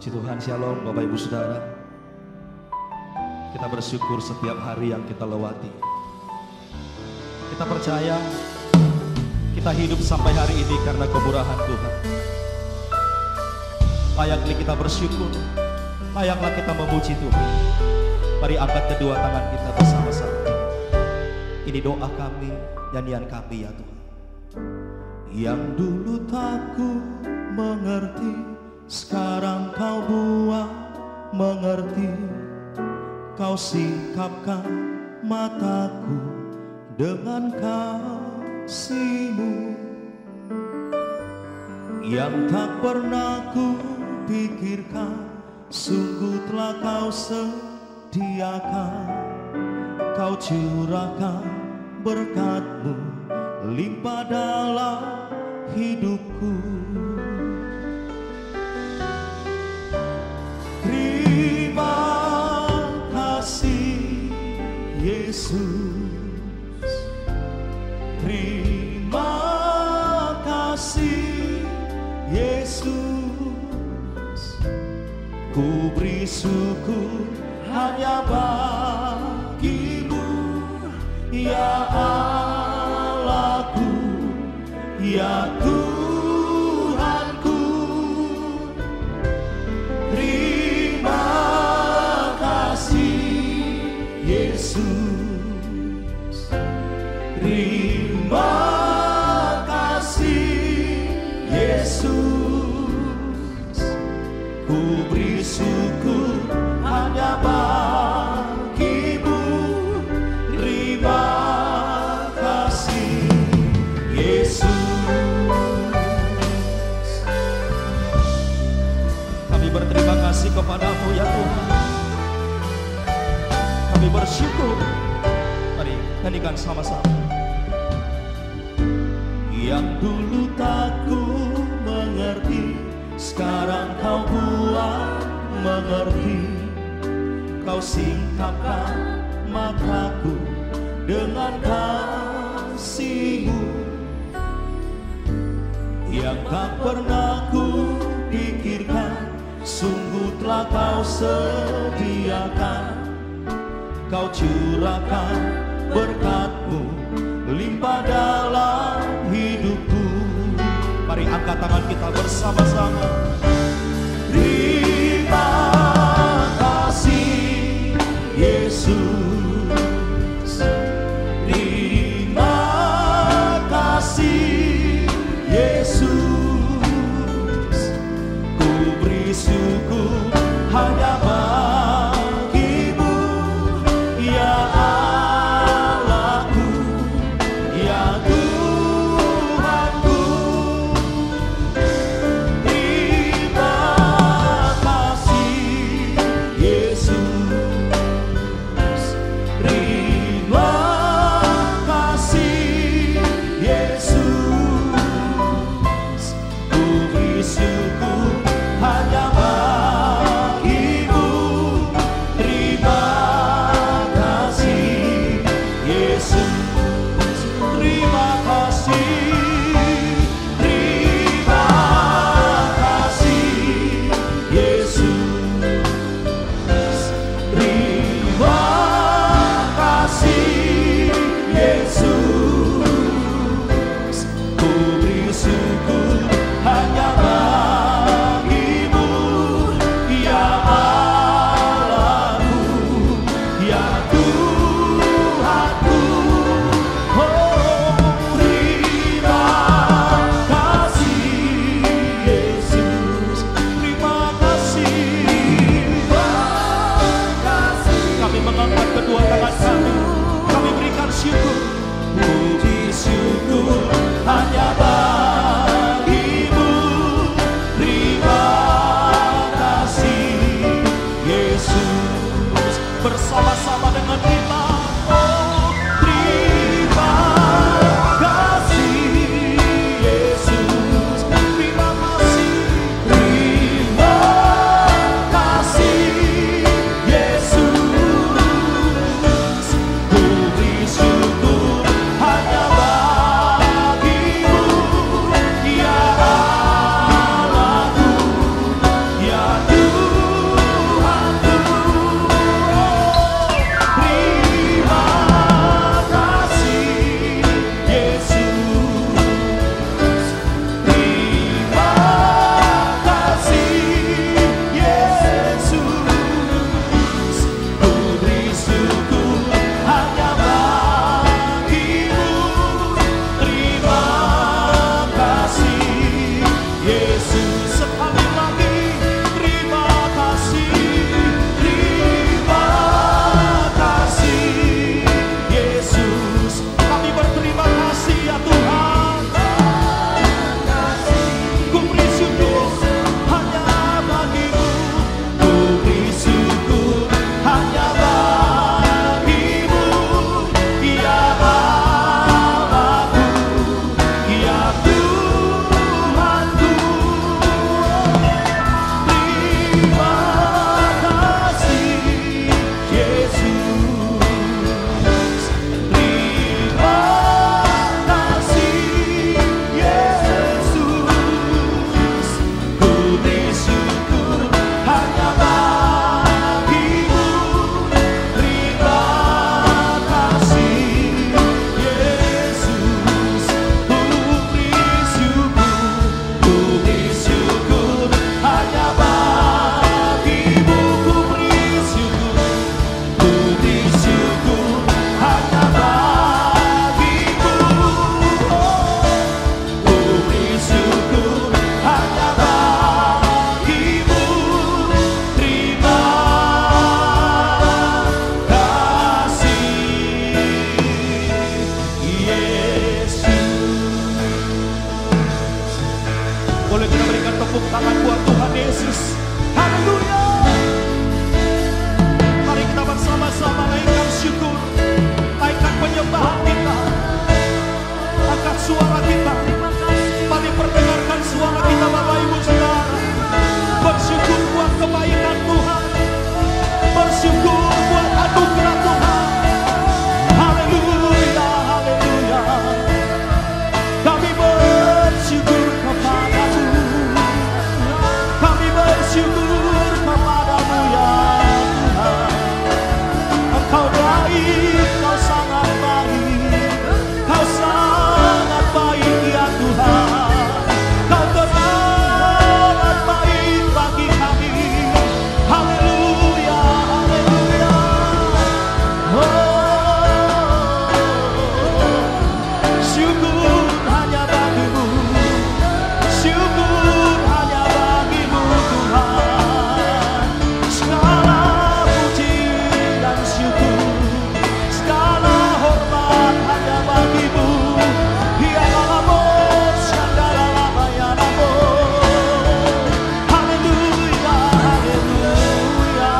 Puji Tuhan, shalom Bapak Ibu Saudara. Kita bersyukur setiap hari yang kita lewati. Kita percaya kita hidup sampai hari ini karena kemurahan Tuhan. Layaklah kita bersyukur, layaklah kita memuji Tuhan. Mari angkat kedua tangan kita bersama-sama. Ini doa kami, nyanyian kami ya Tuhan. Yang dulu tak ku mengerti, sekarang kau buat mengerti. Kau singkapkan mataku dengan kasih-Mu. Yang tak pernah ku pikirkan, sungguh telah kau sediakan. Kau curahkan berkat-Mu limpah dalam hidupku. Terima kasih Yesus, terima kasih Yesus. Ku beri syukur hanya bagi-Mu, ya Allahku, ya Tuhanku. Terima kasih Yesus, terima kasih Yesus. Ku beri syukur hanya bagi-Mu. Terima kasih Yesus. Kami berterima kasih kepada-Mu ya Tuhan. Kami bersyukur. Mari nyanyikan sama-sama. Yang dulu tak ku mengerti, sekarang kau buat mengerti. Kau singkapkan mataku dengan kasih-Mu. Yang tak pernah ku pikirkan, sungguh telah kau sediakan. Kau curahkan berkat-Mu limpah dalam hidupku. Mari angkat tangan kita bersama-sama. Terima kasih Yesus, terima kasih Yesus. Ku beri syukur hanya bagi-Mu, ya Allahku, ya Tuhanku. Terima tangan buat Tuhan Yesus. Haleluya. Mari kita bersama-sama naikkan syukur, naikkan penyembahan kita, angkat suara kita. Mari perdengarkan suara kita Bapak Ibu Saudara. Bersyukur buat kebaikan Tuhan, bersyukur buat anugerah Tuhan. Haleluya, haleluya. Kami bersyukur kepadamu, kami bersyukur kepadamu ya Tuhan. Engkau baik, Kau sangat baik, Kau sangat baik ya Tuhan. Kau teramat baik bagi kami. Haleluya, haleluya. Syukur hanya bagimu, syukur hanya bagimu Tuhan. Segala puji dan syukur, segala hormat hanya bagimu. Haleluya, haleluya.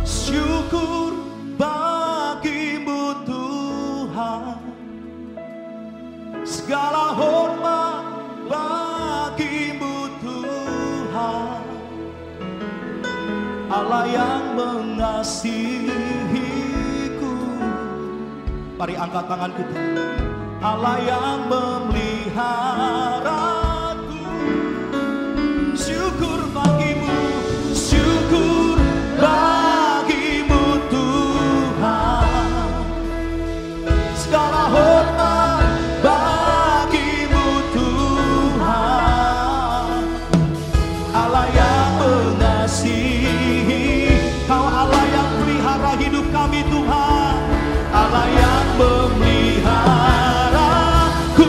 Syukur bagimu Tuhan, segala hormat bagimu Tuhan. Allah yang mengasihiku. Mari angkat tangan kita. Allah yang memeliharaku. Syukur bagimu, syukur bagimu Tuhan. Segala hormat bagimu Tuhan. Allah yang mengasihi, Kau Allah yang pelihara hidup kami Tuhan. Allah yang memeliharaku.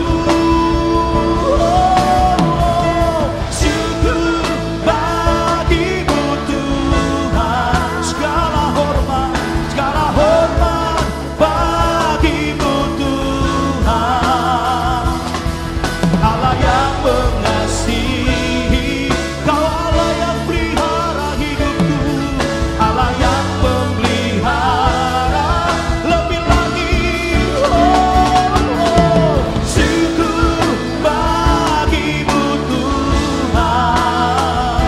Syukur bagimu Tuhan. Segala hormat bagimu Tuhan. Allah yang mengasihi, Kau Allah yang pelihara hidupku. Allah yang memelihara lebih lagi. Syukur bagimu Tuhan.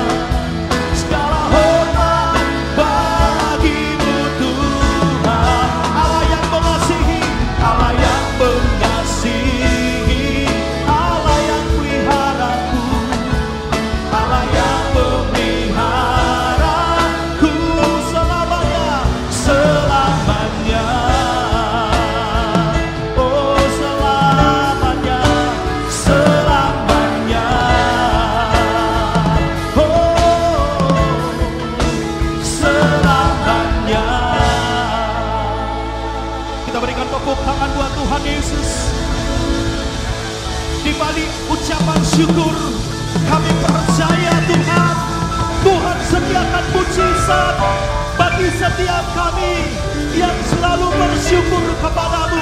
Segala hormat bagimu Tuhan. Allah yang mengasihi, Allah yang mengasihi, Allah yang peliharaku, Allah yang memeliharaku selamanya, selamanya. Oh selamanya, selamanya. Oh selamanya. Kita berikan tepuk tangan buat Tuhan Yesus. Di balik ucapan syukur, kami percaya Tuhan, Tuhan sediakan mujizat bagi setiap kami yang selalu bersyukur kepadamu.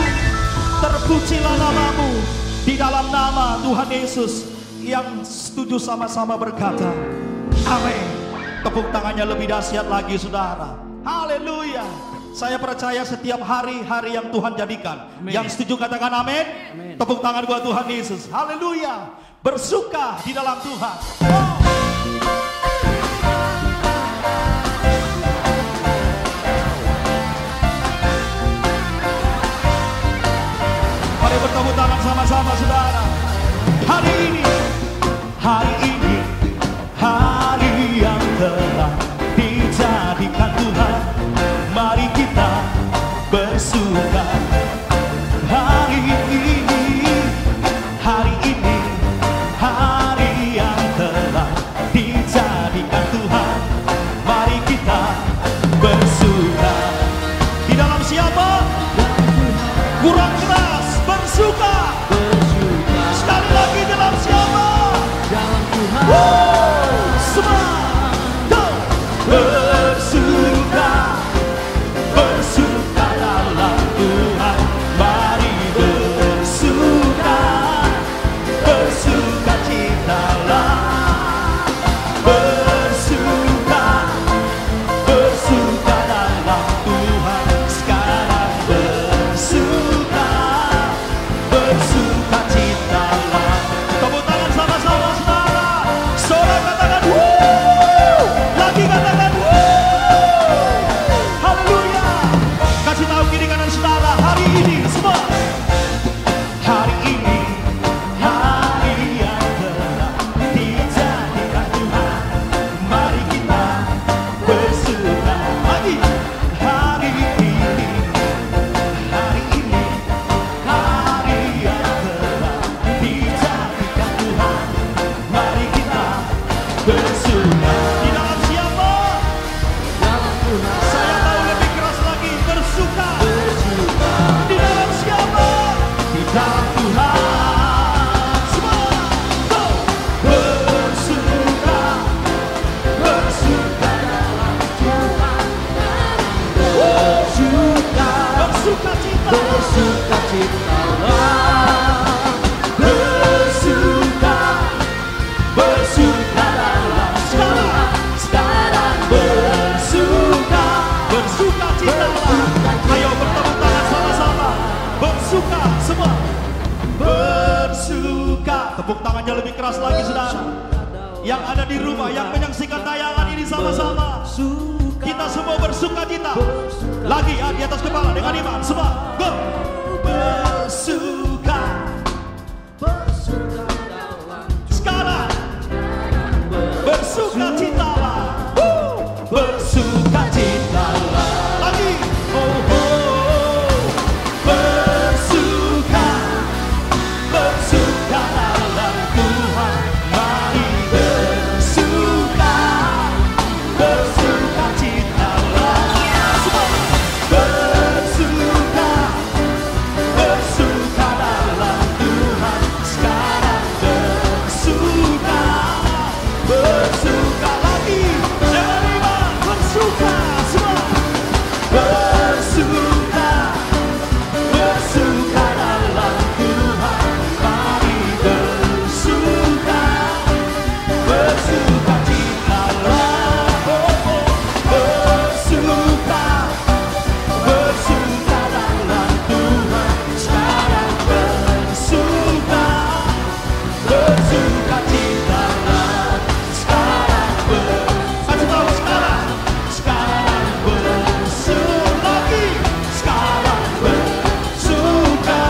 Terpujilah namamu, Di dalam nama Tuhan Yesus, yang setuju sama-sama berkata, amin. Tepuk tangannya lebih dahsyat lagi saudara. Haleluya. Saya percaya setiap hari-hari yang Tuhan jadikan. Amin. Yang setuju katakan amin. Amin. Tepuk tangan buat Tuhan Yesus. Haleluya. Bersuka di dalam Tuhan. Oh. Mari bertepuk tangan sama-sama saudara. Hari ini hari yang telah dijadikan Tuhan. Mari kita bersuka. Hari ini hari yang telah dijadikan Tuhan. Mari kita bersuka. Di dalam siapa? Kurang keras, bersuka. Sekali lagi, dalam siapa? Dalam Tuhan. Semua go. Bersuka, bersuka dalam Tuhan. Mari bersuka, bersuka citalah. Bersuka, bersuka dalam Tuhan. Sekarang bersuka, bersuka citalah. Tepuk tangan sama-sama saudara. Saudara katakan wuuu. Lagi katakan wuuu. Haleluya. Kasih tahu kiri kanan saudara. Hari ini semua. Hari ini hari yang telah dijadikan Tuhan. Mari kita bersuka. Lagi. Hari ini hari yang telah dijadikan Tuhan. Mari kita bersuka. Di dalam siapa? Dalam Tuhan. Saya tahu lebih keras lagi. Bersuka. Di dalam siapa? Di dalam Tuhan. Semua go. Bersuka, bersuka dalam Tuhan. Bersuka, bersuka cita, bersuka citalah. Bersuka, bersuka dalam sekarang, sekarang bersuka, bersuka citalah. Ayo bertepuk tangan sama-sama. Bersuka semua. Bersuka. Tepuk tangannya lebih keras lagi saudara. Yang ada di rumah, yang menyaksikan tayangan ini sama-sama. Kita semua bersuka cita. Lagi ya, di atas kepala dengan iman. Semua go. Bersuka, sekarang bersuka citalah. Bersuka citalah. Lagi. Oh, oh. Bersuka, bersuka dalam Tuhan. Mari bersuka, bersuka citalah. Semua bersuka, bersuka dalam Tuhan. Sekarang bersuka, bersuka lagi. Dengan iman bersuka semua. Bersuka, bersuka dalam Tuhan. Mari bersuka, bersuka citalah. Oh, oh. Bersuka, bersuka dalam Tuhan. Sekarang bersuka, bersuka citalah. Sekarang kasih tahu sekarang. Sekarang bersuka lagi. Sekarang bersuka,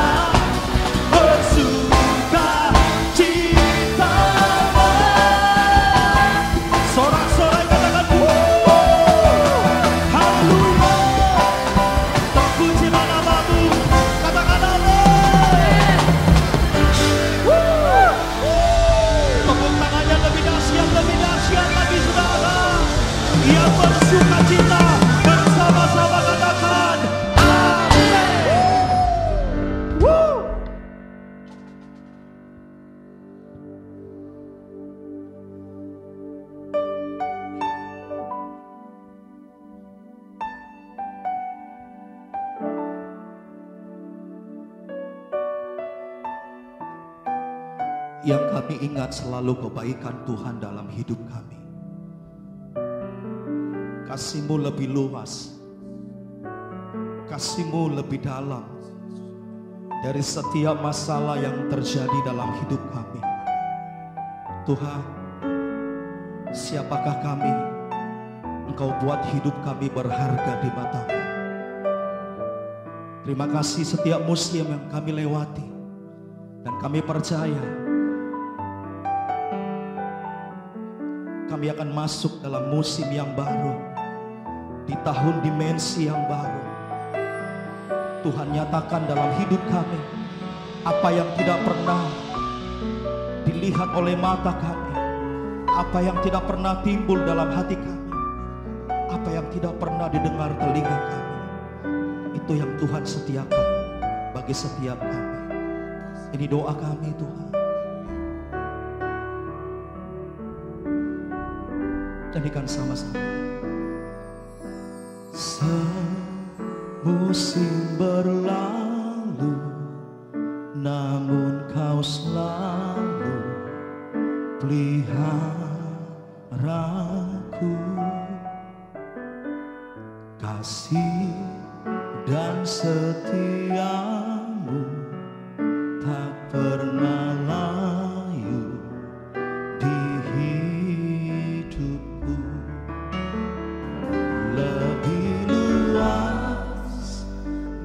bersuka citalah. Sorak-sorai katakan haleluya. Terpuji namamu. Katakan amin. Tepuk tangannya lebih dahsyat lagi saudara. Yang bersuka cita bersama-sama katakan amin. Woo. yang kami ingat selalu kebaikan Tuhan dalam hidup kami. Kasih-Mu lebih luas, Kasih-Mu lebih dalam dari setiap masalah yang terjadi dalam hidup kami. Tuhan, siapakah kami? Engkau buat hidup kami berharga di mata-Mu. Terima kasih setiap musim yang kami lewati, dan kami percaya kami akan masuk dalam musim yang baru, di tahun dimensi yang baru. Tuhan nyatakan dalam hidup kami apa yang tidak pernah dilihat oleh mata kami, apa yang tidak pernah timbul dalam hati kami, apa yang tidak pernah didengar telinga kami. Itu yang Tuhan sediakan bagi setiap kami. Ini doa kami, Tuhan. Nyanyikan sama-sama. Semusim berlalu, namun Kau selalu peliharaku. Kasih dan setia-Mu tak pernah layu di hidupku. Lebih luas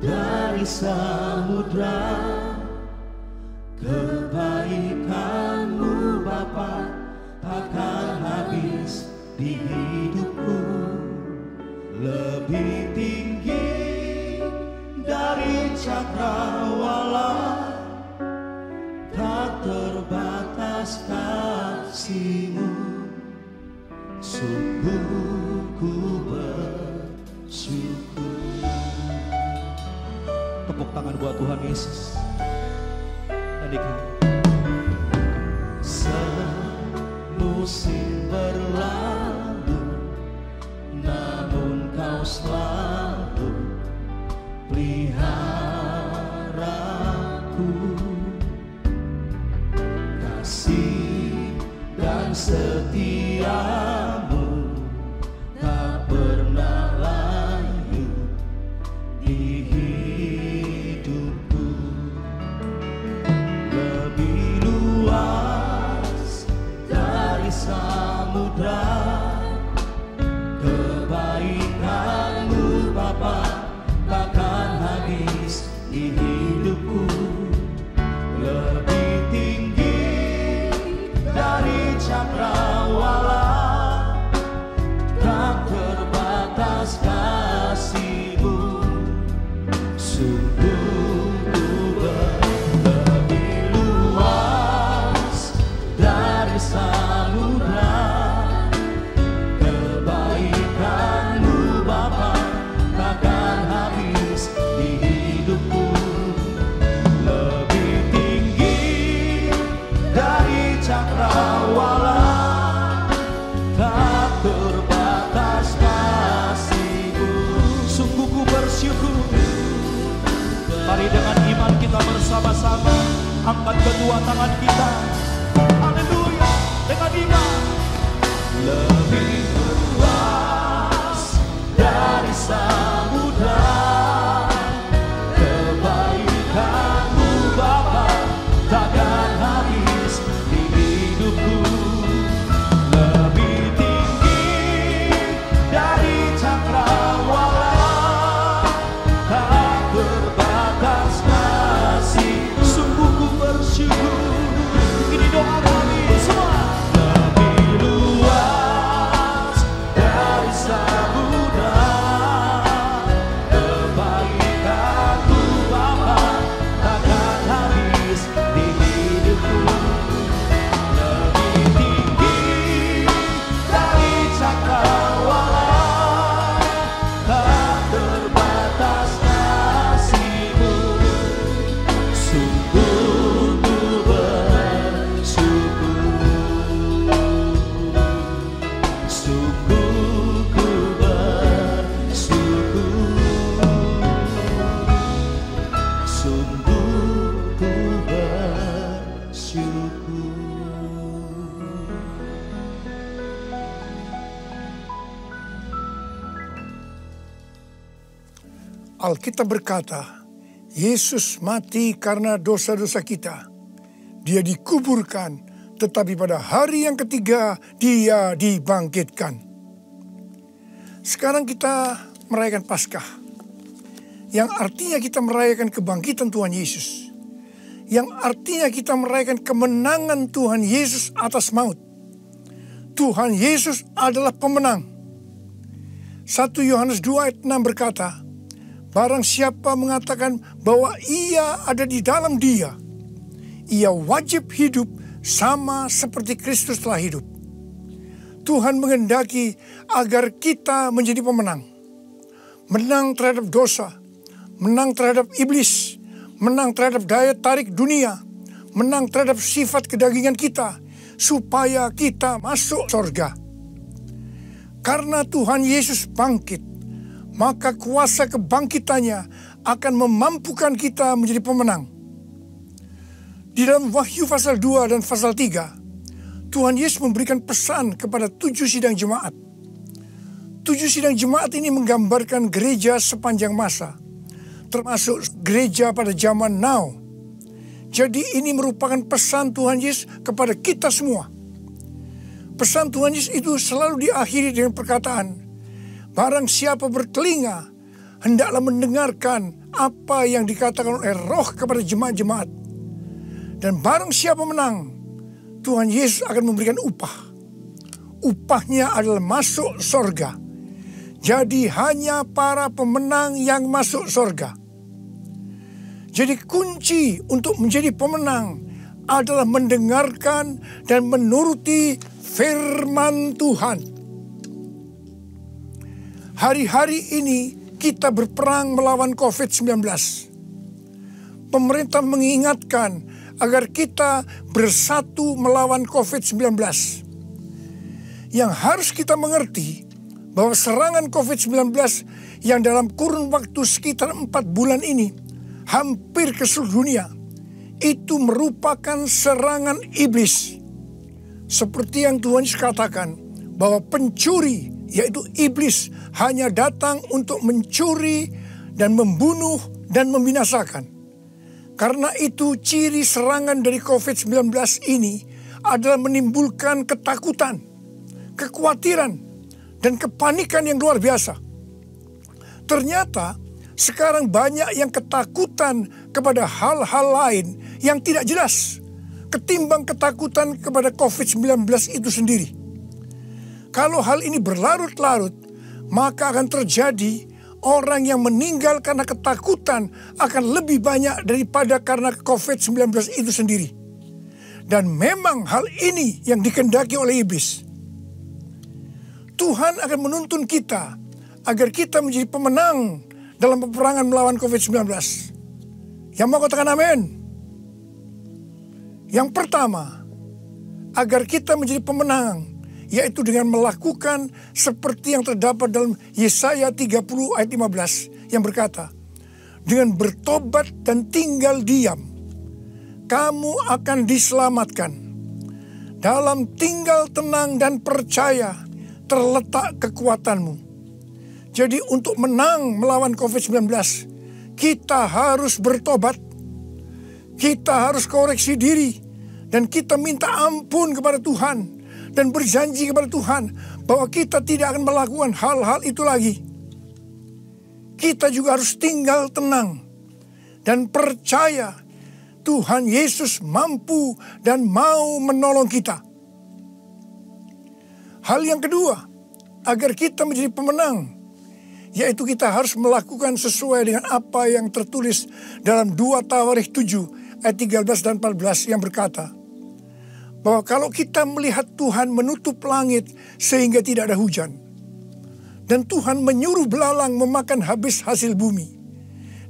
dari samudra, kebaikan-Mu Bapa takkan habis di hidupku. Lebih tinggi dari cakrawala, tak terbatas kasih-Mu. Sungguh ku bersyukur. Tepuk tangan buat Tuhan Yesus. Nyanyikan. Semusim berlalu, namun Kau selalu peliharaku. Kasih dan setia-Mu tak pernah layu di hidupku. Lebih luas dari samudra, kebaikan-Mu Bapa takkan habis di hidupku. Lebih tinggi dari cakrawala, tak terbatas kasih-Mu. Sungguh ku lebih luas dari samudra, kebaikan-Mu Bapa takkan habis di hidupku. Lebih tinggi dari cakrawala, tak terbatas kasih-Mu. Sungguh ku bersyukur. Mari dengan iman kita bersama-sama angkat kedua tangan kita. Haleluya, dengan iman. Lebih luas dari samudra, kebaikan-Mu Bapa takkan habis di hidupku. Lebih tinggi dari cakrawala, tak terbatas kasih. Sungguh ku bersyukur. Ini doa kami semua. Lebih luas Alkitab berkata, Yesus mati karena dosa-dosa kita. Dia dikuburkan, tetapi pada hari yang ketiga dia dibangkitkan. Sekarang kita merayakan Paskah, yang artinya kita merayakan kebangkitan Tuhan Yesus, yang artinya kita merayakan kemenangan Tuhan Yesus atas maut. Tuhan Yesus adalah pemenang. 1 Yohanes 2 ayat 6 berkata, barang siapa mengatakan bahwa ia ada di dalam dia, ia wajib hidup sama seperti Kristus telah hidup. Tuhan menghendaki agar kita menjadi pemenang. Menang terhadap dosa, menang terhadap iblis, menang terhadap daya tarik dunia, menang terhadap sifat kedagingan kita, supaya kita masuk surga. Karena Tuhan Yesus bangkit, maka kuasa kebangkitannya akan memampukan kita menjadi pemenang. Di dalam Wahyu pasal 2 dan pasal 3, Tuhan Yesus memberikan pesan kepada 7 sidang jemaat. 7 sidang jemaat ini menggambarkan gereja sepanjang masa, termasuk gereja pada zaman now. Jadi ini merupakan pesan Tuhan Yesus kepada kita semua. Pesan Tuhan Yesus itu selalu diakhiri dengan perkataan, barang siapa bertelinga, hendaklah mendengarkan apa yang dikatakan oleh Roh kepada jemaat-jemaat. Dan barang siapa menang, Tuhan Yesus akan memberikan upah. Upahnya adalah masuk sorga. Jadi hanya para pemenang yang masuk sorga. Jadi kunci untuk menjadi pemenang adalah mendengarkan dan menuruti firman Tuhan. Hari-hari ini kita berperang melawan COVID-19. Pemerintah mengingatkan agar kita bersatu melawan COVID-19. Yang harus kita mengerti bahwa serangan COVID-19 yang dalam kurun waktu sekitar 4 bulan ini hampir ke seluruh dunia, itu merupakan serangan iblis. Seperti yang Tuhan Yesus katakan, bahwa pencuri, yaitu iblis, hanya datang untuk mencuri dan membunuh dan membinasakan. Karena itu ciri serangan dari COVID-19 ini adalah menimbulkan ketakutan, kekhawatiran, dan kepanikan yang luar biasa. Ternyata sekarang banyak yang ketakutan kepada hal-hal lain yang tidak jelas ketimbang ketakutan kepada COVID-19 itu sendiri. Kalau hal ini berlarut-larut, maka akan terjadi orang yang meninggal karena ketakutan akan lebih banyak daripada karena COVID-19 itu sendiri. Dan memang hal ini yang dikehendaki oleh iblis. Tuhan akan menuntun kita agar kita menjadi pemenang dalam peperangan melawan COVID-19. Yang mau katakan amin? Yang pertama, agar kita menjadi pemenang, yaitu dengan melakukan seperti yang terdapat dalam Yesaya 30 ayat 15 yang berkata, dengan bertobat dan tinggal diam, kamu akan diselamatkan. Dalam tinggal tenang dan percaya terletak kekuatanmu. Jadi untuk menang melawan COVID-19, kita harus bertobat, kita harus koreksi diri, dan kita minta ampun kepada Tuhan. Dan berjanji kepada Tuhan bahwa kita tidak akan melakukan hal-hal itu lagi. Kita juga harus tinggal tenang dan percaya Tuhan Yesus mampu dan mau menolong kita. Hal yang kedua, agar kita menjadi pemenang, yaitu kita harus melakukan sesuai dengan apa yang tertulis dalam 2 Tawarikh 7 ayat 13 dan 14 yang berkata, bahwa kalau kita melihat Tuhan menutup langit sehingga tidak ada hujan, dan Tuhan menyuruh belalang memakan habis hasil bumi,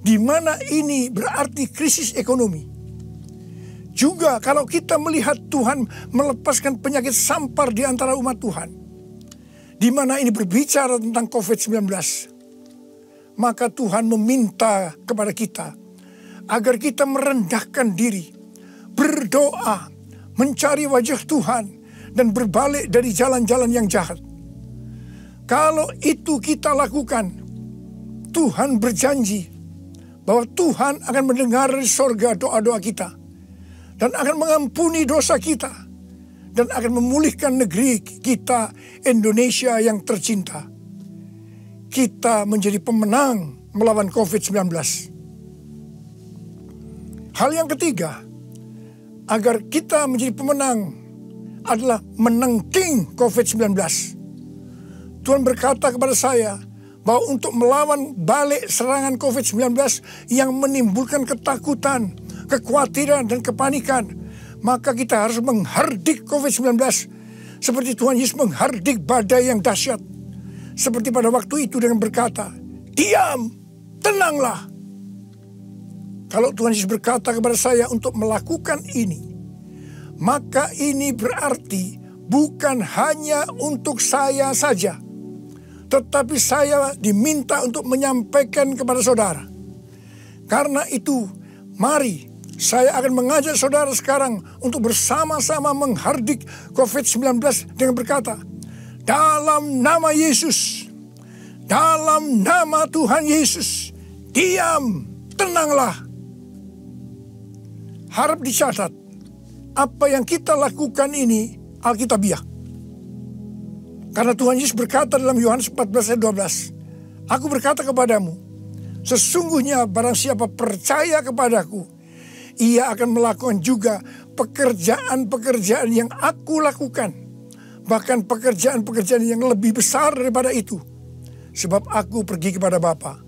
di mana ini berarti krisis ekonomi. Juga kalau kita melihat Tuhan melepaskan penyakit sampar di antara umat Tuhan, di mana ini berbicara tentang COVID-19, maka Tuhan meminta kepada kita agar kita merendahkan diri, berdoa, mencari wajah Tuhan, dan berbalik dari jalan-jalan yang jahat. Kalau itu kita lakukan, Tuhan berjanji bahwa Tuhan akan mendengar dari sorga doa-doa kita dan akan mengampuni dosa kita dan akan memulihkan negeri kita Indonesia yang tercinta. Kita menjadi pemenang melawan COVID-19. Hal yang ketiga, agar kita menjadi pemenang adalah menangking COVID-19. Tuhan berkata kepada saya bahwa untuk melawan balik serangan COVID-19 yang menimbulkan ketakutan, kekhawatiran, dan kepanikan, maka kita harus menghardik COVID-19 seperti Tuhan Yesus menghardik badai yang dahsyat. Seperti pada waktu itu dengan berkata, "Diam, tenanglah." Kalau Tuhan Yesus berkata kepada saya untuk melakukan ini, maka ini berarti bukan hanya untuk saya saja, tetapi saya diminta untuk menyampaikan kepada saudara. Karena itu, mari saya akan mengajak saudara sekarang untuk bersama-sama menghardik COVID-19 dengan berkata, dalam nama Yesus, dalam nama Tuhan Yesus, diam, tenanglah. Harap dicatat, apa yang kita lakukan ini alkitabiah. Karena Tuhan Yesus berkata dalam Yohanes 14 ayat 12, "Aku berkata kepadamu, sesungguhnya barang siapa percaya kepadaku, ia akan melakukan juga pekerjaan-pekerjaan yang aku lakukan. Bahkan pekerjaan-pekerjaan yang lebih besar daripada itu. Sebab aku pergi kepada Bapa."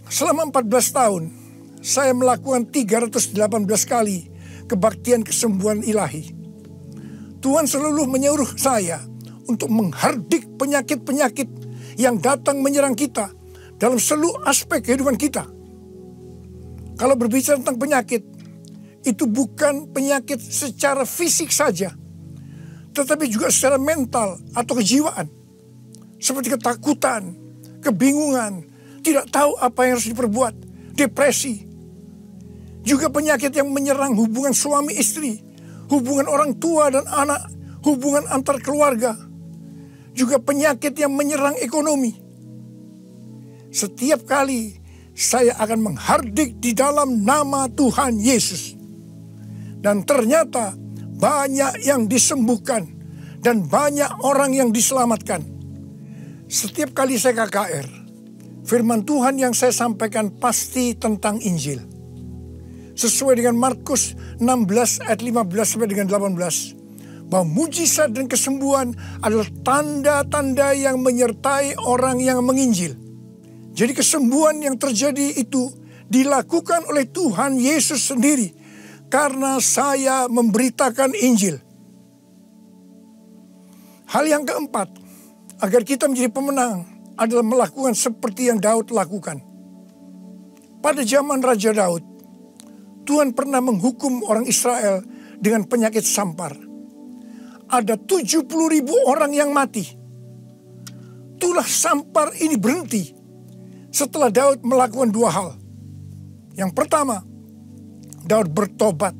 Selama 14 tahun, saya melakukan 318 kali kebaktian kesembuhan ilahi. Tuhan selalu menyuruh saya untuk menghardik penyakit-penyakit yang datang menyerang kita dalam seluruh aspek kehidupan kita. Kalau berbicara tentang penyakit, itu bukan penyakit secara fisik saja, tetapi juga secara mental atau kejiwaan. Seperti ketakutan, kebingungan, tidak tahu apa yang harus diperbuat, depresi. Juga penyakit yang menyerang hubungan suami istri, hubungan orang tua dan anak, hubungan antar keluarga. Juga penyakit yang menyerang ekonomi. Setiap kali saya akan menghardik di dalam nama Tuhan Yesus. Dan ternyata banyak yang disembuhkan dan banyak orang yang diselamatkan. Setiap kali saya KKR, firman Tuhan yang saya sampaikan pasti tentang Injil. Sesuai dengan Markus 16 ayat 15 sampai dengan 18. Bahwa mujizat dan kesembuhan adalah tanda-tanda yang menyertai orang yang menginjil. Jadi kesembuhan yang terjadi itu dilakukan oleh Tuhan Yesus sendiri. Karena saya memberitakan Injil. Hal yang keempat, agar kita menjadi pemenang adalah melakukan seperti yang Daud lakukan. Pada zaman Raja Daud, Tuhan pernah menghukum orang Israel dengan penyakit sampar. Ada 70.000 orang yang mati. Tulah sampar ini berhenti setelah Daud melakukan dua hal. Yang pertama, Daud bertobat,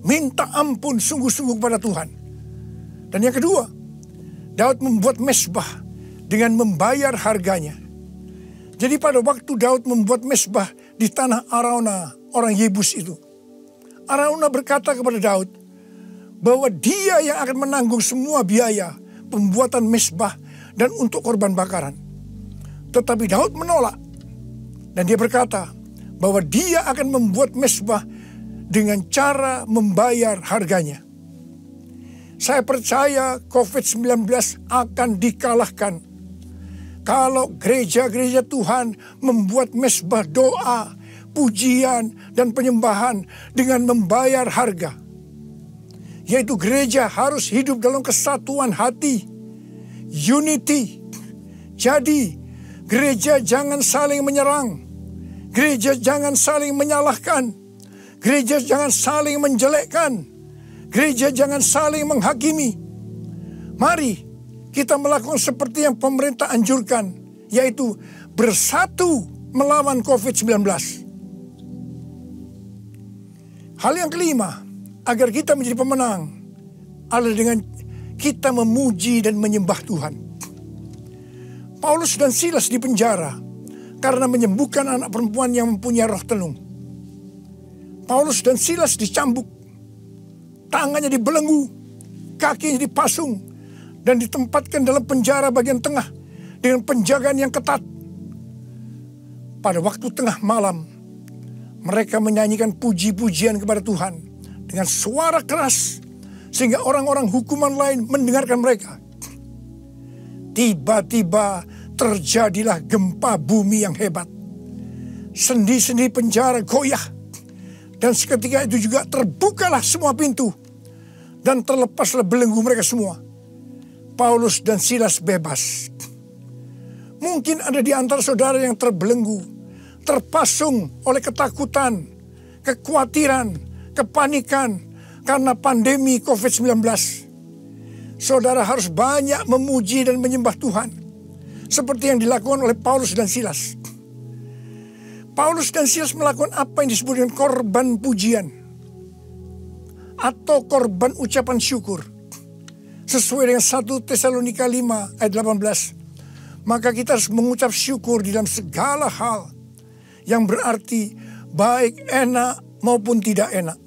minta ampun sungguh-sungguh kepada Tuhan. Dan yang kedua, Daud membuat mezbah dengan membayar harganya. Jadi pada waktu Daud membuat mezbah di tanah Arauna, orang Yebus itu, Arauna berkata kepada Daud bahwa dia yang akan menanggung semua biaya pembuatan mezbah dan untuk korban bakaran. Tetapi Daud menolak. Dan dia berkata bahwa dia akan membuat mezbah dengan cara membayar harganya. Saya percaya COVID-19 akan dikalahkan kalau gereja-gereja Tuhan membuat mezbah doa, pujian, dan penyembahan dengan membayar harga. Yaitu gereja harus hidup dalam kesatuan hati, unity. Jadi gereja jangan saling menyerang, gereja jangan saling menyalahkan, gereja jangan saling menjelekkan, gereja jangan saling menghakimi. Mari kita melakukan seperti yang pemerintah anjurkan, yaitu bersatu melawan COVID-19. Hal yang kelima, agar kita menjadi pemenang adalah dengan kita memuji dan menyembah Tuhan. Paulus dan Silas di penjara karena menyembuhkan anak perempuan yang mempunyai roh tenung. Paulus dan Silas dicambuk, tangannya dibelenggu, kakinya dipasung, dan ditempatkan dalam penjara bagian tengah dengan penjagaan yang ketat. Pada waktu tengah malam, mereka menyanyikan puji-pujian kepada Tuhan dengan suara keras, sehingga orang-orang hukuman lain mendengarkan mereka. Tiba-tiba terjadilah gempa bumi yang hebat. Sendi-sendi penjara goyah, dan seketika itu juga terbukalah semua pintu, dan terlepaslah belenggu mereka semua. Paulus dan Silas bebas. Mungkin ada di antara saudara yang terbelenggu, terpasung oleh ketakutan, kekhawatiran, kepanikan karena pandemi COVID-19. Saudara harus banyak memuji dan menyembah Tuhan, seperti yang dilakukan oleh Paulus dan Silas. Paulus dan Silas melakukan apa yang disebut dengan korban pujian atau korban ucapan syukur. Sesuai dengan 1 Tesalonika 5 ayat 18. Maka kita harus mengucap syukur di dalam segala hal, yang berarti baik enak maupun tidak enak.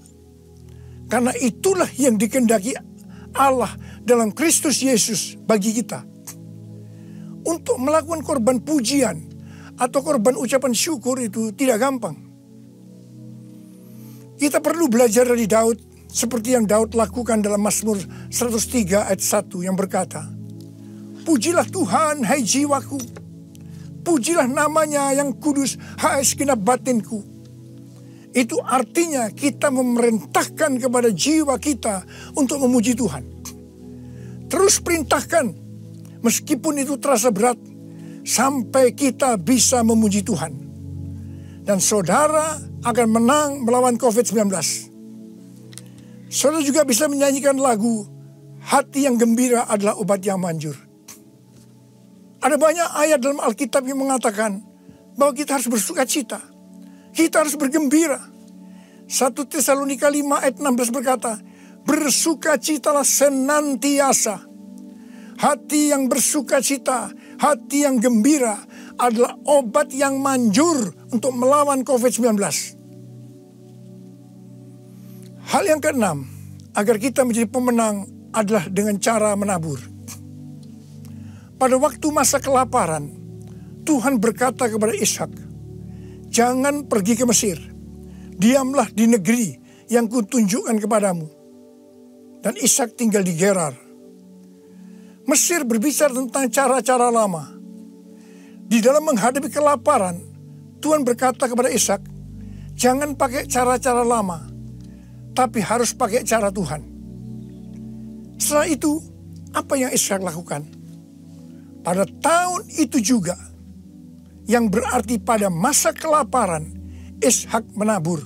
Karena itulah yang dikehendaki Allah dalam Kristus Yesus bagi kita. Untuk melakukan korban pujian atau korban ucapan syukur itu tidak gampang. Kita perlu belajar dari Daud, seperti yang Daud lakukan dalam Mazmur 103 ayat 1 yang berkata, "Pujilah Tuhan, hai jiwaku. Pujilah namanya yang kudus, hai segenap batinku." Itu artinya kita memerintahkan kepada jiwa kita untuk memuji Tuhan. Terus perintahkan, meskipun itu terasa berat, sampai kita bisa memuji Tuhan. Dan saudara akan menang melawan COVID-19. Saudara juga bisa menyanyikan lagu, "Hati yang gembira adalah obat yang manjur." Ada banyak ayat dalam Alkitab yang mengatakan bahwa kita harus bersuka cita. Kita harus bergembira. 1 Tesalonika 5 ayat 16 berkata, "Bersukacitalah senantiasa." Hati yang bersuka cita, hati yang gembira adalah obat yang manjur untuk melawan COVID-19. Hal yang keenam, agar kita menjadi pemenang adalah dengan cara menabur. Pada waktu masa kelaparan, Tuhan berkata kepada Ishak, "Jangan pergi ke Mesir. Diamlah di negeri yang kutunjukkan kepadamu." Dan Ishak tinggal di Gerar. Mesir berbicara tentang cara-cara lama. Di dalam menghadapi kelaparan, Tuhan berkata kepada Ishak, "Jangan pakai cara-cara lama, tapi harus pakai cara Tuhan." Setelah itu, apa yang Ishak lakukan? Pada tahun itu juga, yang berarti pada masa kelaparan, Ishak menabur.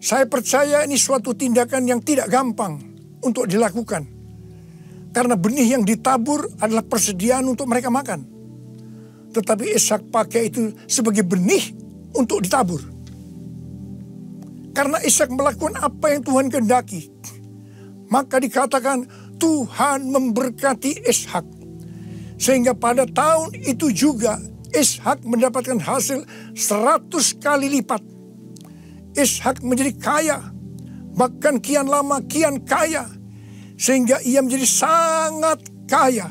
Saya percaya ini suatu tindakan yang tidak gampang untuk dilakukan. Karena benih yang ditabur adalah persediaan untuk mereka makan. Tetapi Ishak pakai itu sebagai benih untuk ditabur. Karena Ishak melakukan apa yang Tuhan kehendaki, maka dikatakan Tuhan memberkati Ishak. Sehingga pada tahun itu juga Ishak mendapatkan hasil 100 kali lipat. Ishak menjadi kaya, bahkan kian lama kian kaya, sehingga ia menjadi sangat kaya.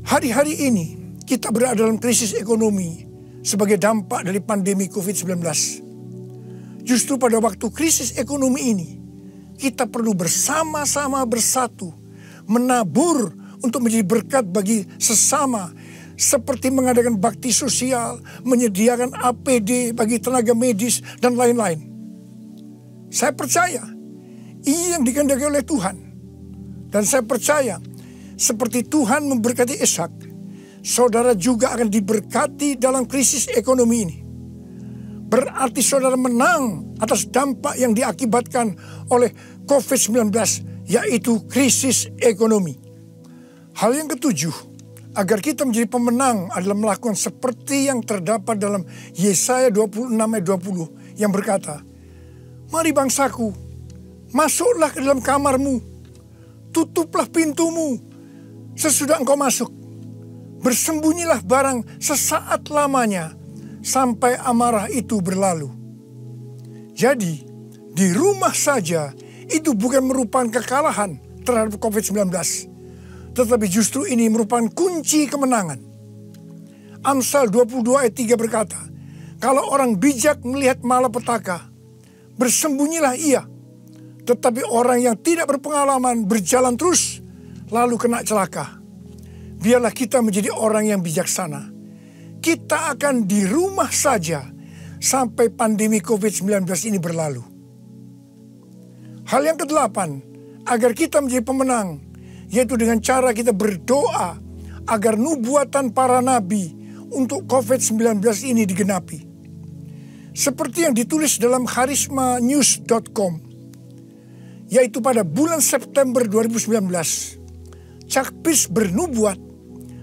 Hari-hari ini kita berada dalam krisis ekonomi sebagai dampak dari pandemi COVID-19. Justru pada waktu krisis ekonomi ini, kita perlu bersama-sama bersatu, menabur untuk menjadi berkat bagi sesama, seperti mengadakan bakti sosial, menyediakan APD bagi tenaga medis, dan lain-lain. Saya percaya ini yang dikehendaki oleh Tuhan. Dan saya percaya seperti Tuhan memberkati Ishak, saudara juga akan diberkati dalam krisis ekonomi ini. Berarti saudara menang atas dampak yang diakibatkan oleh COVID-19, yaitu krisis ekonomi. Hal yang ketujuh, agar kita menjadi pemenang adalah melakukan seperti yang terdapat dalam Yesaya 26 ayat 20 yang berkata, "Mari bangsaku, masuklah ke dalam kamarmu, tutuplah pintumu sesudah engkau masuk. Bersembunyilah barang sesaat lamanya sampai amarah itu berlalu. Jadi, di rumah saja itu bukan merupakan kekalahan terhadap COVID-19, tetapi justru ini merupakan kunci kemenangan. Amsal 22 ayat 3 berkata, kalau orang bijak melihat malapetaka, bersembunyilah ia. Tetapi orang yang tidak berpengalaman berjalan terus, lalu kena celaka. Biarlah kita menjadi orang yang bijaksana. Kita akan di rumah saja sampai pandemi COVID-19 ini berlalu. Hal yang kedelapan, agar kita menjadi pemenang, yaitu dengan cara kita berdoa agar nubuatan para nabi untuk COVID-19 ini digenapi. Seperti yang ditulis dalam charismanews.com, yaitu pada bulan September 2019, Chuck Pierce bernubuat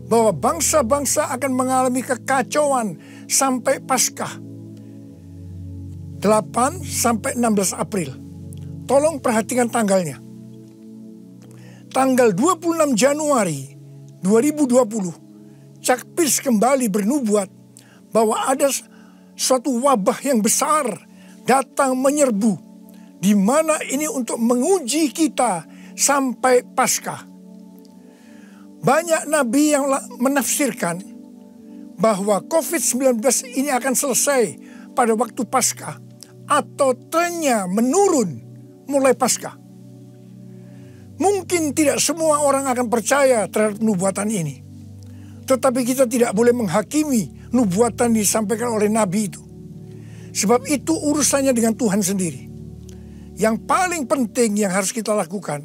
bahwa bangsa-bangsa akan mengalami kekacauan sampai Paskah 8 sampai 16 April. Tolong perhatikan tanggalnya. Tanggal 26 Januari 2020, Chuck Pierce kembali bernubuat bahwa ada suatu wabah yang besar datang menyerbu, di mana ini untuk menguji kita sampai Paskah. Banyak nabi yang menafsirkan bahwa COVID-19 ini akan selesai pada waktu Paskah atau trennya menurun mulai Paskah. Mungkin tidak semua orang akan percaya terhadap nubuatan ini. Tetapi kita tidak boleh menghakimi nubuatan disampaikan oleh nabi itu. Sebab itu urusannya dengan Tuhan sendiri. Yang paling penting yang harus kita lakukan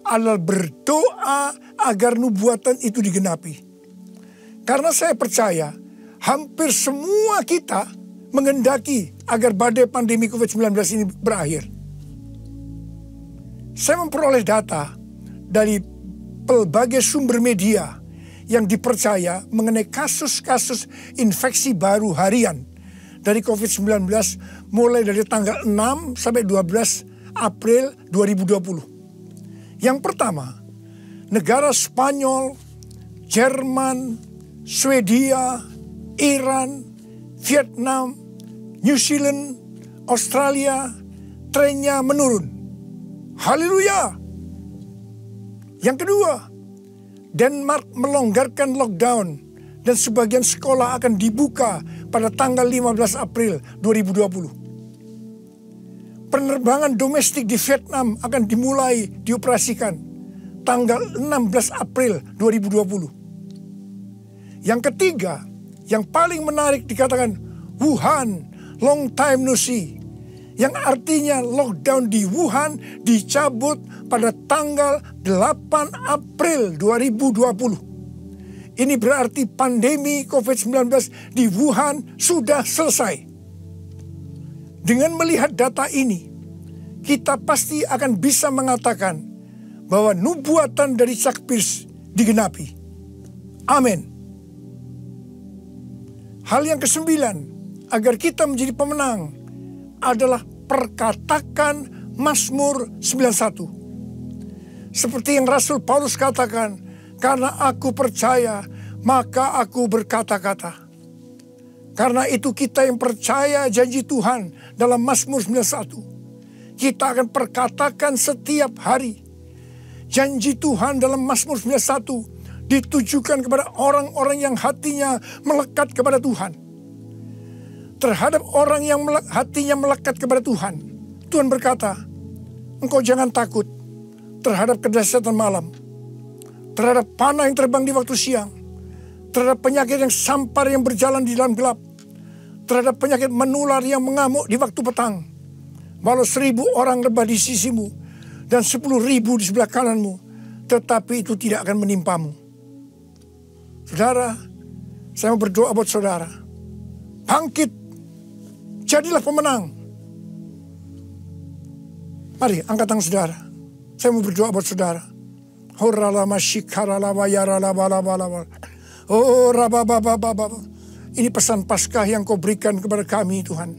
adalah berdoa agar nubuatan itu digenapi. Karena saya percaya hampir semua kita mengendaki agar badai pandemi COVID-19 ini berakhir. Saya memperoleh data dari pelbagai sumber media yang dipercaya mengenai kasus-kasus infeksi baru harian dari COVID-19 mulai dari tanggal 6 sampai 12 April 2020. Yang pertama, negara Spanyol, Jerman, Swedia, Iran, Vietnam, New Zealand, Australia, trennya menurun. Haleluya! Yang kedua, Denmark melonggarkan lockdown dan sebagian sekolah akan dibuka pada tanggal 15 April 2020. Penerbangan domestik di Vietnam akan dimulai dioperasikan tanggal 16 April 2020. Yang ketiga, yang paling menarik dikatakan Wuhan, long time no see. Yang artinya lockdown di Wuhan dicabut pada tanggal 8 April 2020. Ini berarti pandemi COVID-19 di Wuhan sudah selesai. Dengan melihat data ini, kita pasti akan bisa mengatakan bahwa nubuatan dari Chuck Pierce digenapi. Amin. Hal yang kesembilan, agar kita menjadi pemenang, adalah perkatakan Mazmur 91. Seperti yang Rasul Paulus katakan, karena aku percaya, maka aku berkata-kata. Karena itu kita yang percaya janji Tuhan dalam Mazmur 91. Kita akan perkatakan setiap hari. Janji Tuhan dalam Mazmur 91 ditujukan kepada orang-orang yang hatinya melekat kepada Tuhan. Terhadap orang yang hatinya melekat kepada Tuhan, Tuhan berkata, engkau jangan takut terhadap kedahsyatan malam, terhadap panah yang terbang di waktu siang, terhadap penyakit yang sampar yang berjalan di dalam gelap, terhadap penyakit menular yang mengamuk di waktu petang. Walau 1000 orang rebah di sisimu dan 10.000 di sebelah kananmu, tetapi itu tidak akan menimpamu. Saudara, saya mau berdoa buat saudara. Bangkit, jadilah pemenang. Mari angkat tangan saudara. Saya mau berdoa buat saudara. Oh, ini pesan Paskah yang kau berikan kepada kami, Tuhan.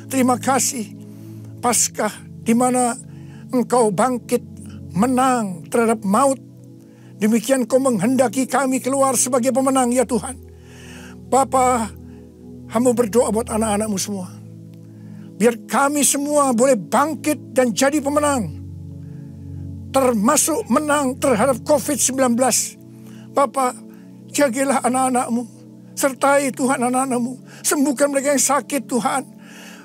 Terima kasih, Paskah di mana engkau bangkit menang terhadap maut Demikian Kau menghendaki kami keluar sebagai pemenang ya Tuhan. Bapa, hamba berdoa buat anak-anak-Mu semua. Biar kami semua boleh bangkit dan jadi pemenang. Termasuk menang terhadap COVID-19. Bapa, jagalah anak-anak-Mu. Sertai Tuhan anak-anak-Mu. Sembuhkan mereka yang sakit Tuhan.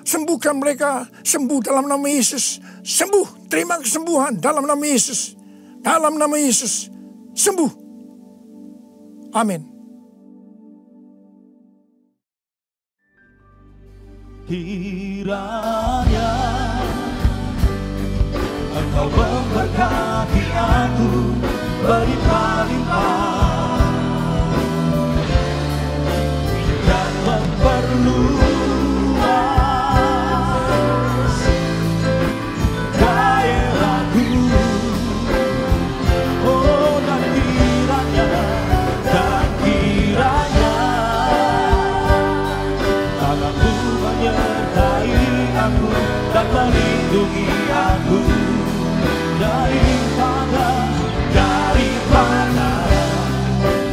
Sembuhkan mereka, sembuh dalam nama Yesus. Sembuh, terima kesembuhan dalam nama Yesus. Dalam nama Yesus, sembuh. Amin. Kiranya Engkau memberkati aku berlimpah-limpah dan memperluas daerahku. Oh, dan kiranya tanganmu menyertai aku dan melindungi aku daripada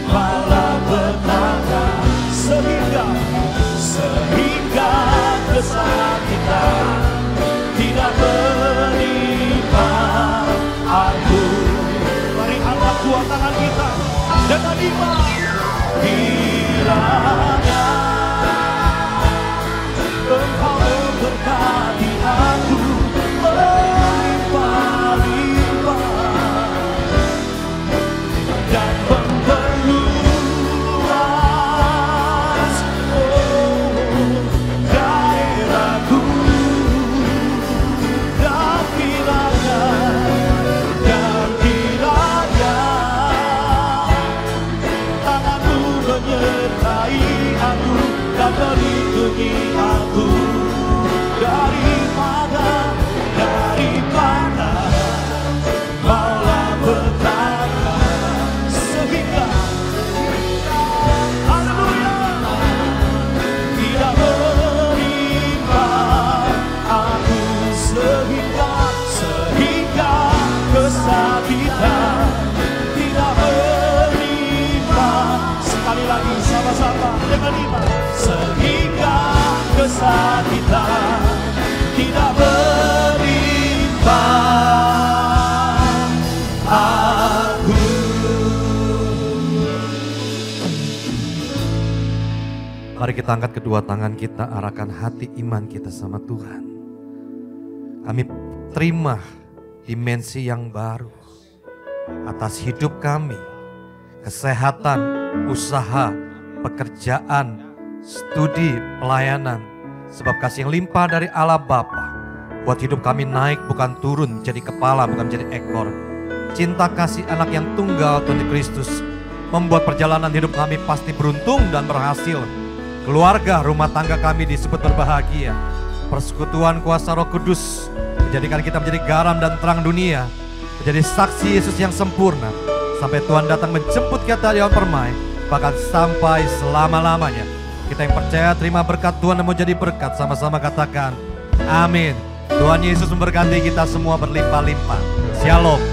malapetaka, sehingga kesakitan tidak menimpa aku. Mari angkat dua tangan kita dan terima. Kiranya Engkau memberkati aku berlimpah-limpah dan memperluas daerahku. Dan kiranya tanganmu menyertai aku dan melindungi aku daripada malapetaka, sehingga haleluya tidak menimpa aku, sehingga kesakitan tidak menimpa. Sekali lagi sama-sama dengan iman. Sehingga kesakitan tidak menimpa aku. Mari kita angkat kedua tangan kita, arahkan hati iman kita sama Tuhan. Kami terima dimensi yang baru atas hidup kami. Kesehatan, usaha, pekerjaan, studi, pelayanan. Sebab kasih yang limpah dari Allah Bapa buat hidup kami naik bukan turun, jadi kepala bukan jadi ekor. Cinta kasih anak yang tunggal Tuhan Kristus membuat perjalanan hidup kami pasti beruntung dan berhasil. Keluarga, rumah tangga kami disebut berbahagia. Persekutuan kuasa Roh Kudus menjadikan kita menjadi garam dan terang dunia, menjadi saksi Yesus yang sempurna sampai Tuhan datang menjemput kita di awan permai, bahkan sampai selama-lamanya. Kita yang percaya terima berkat Tuhan dan mau jadi berkat, sama-sama katakan amin. Tuhan Yesus memberkati kita semua berlimpah-limpah. Shalom.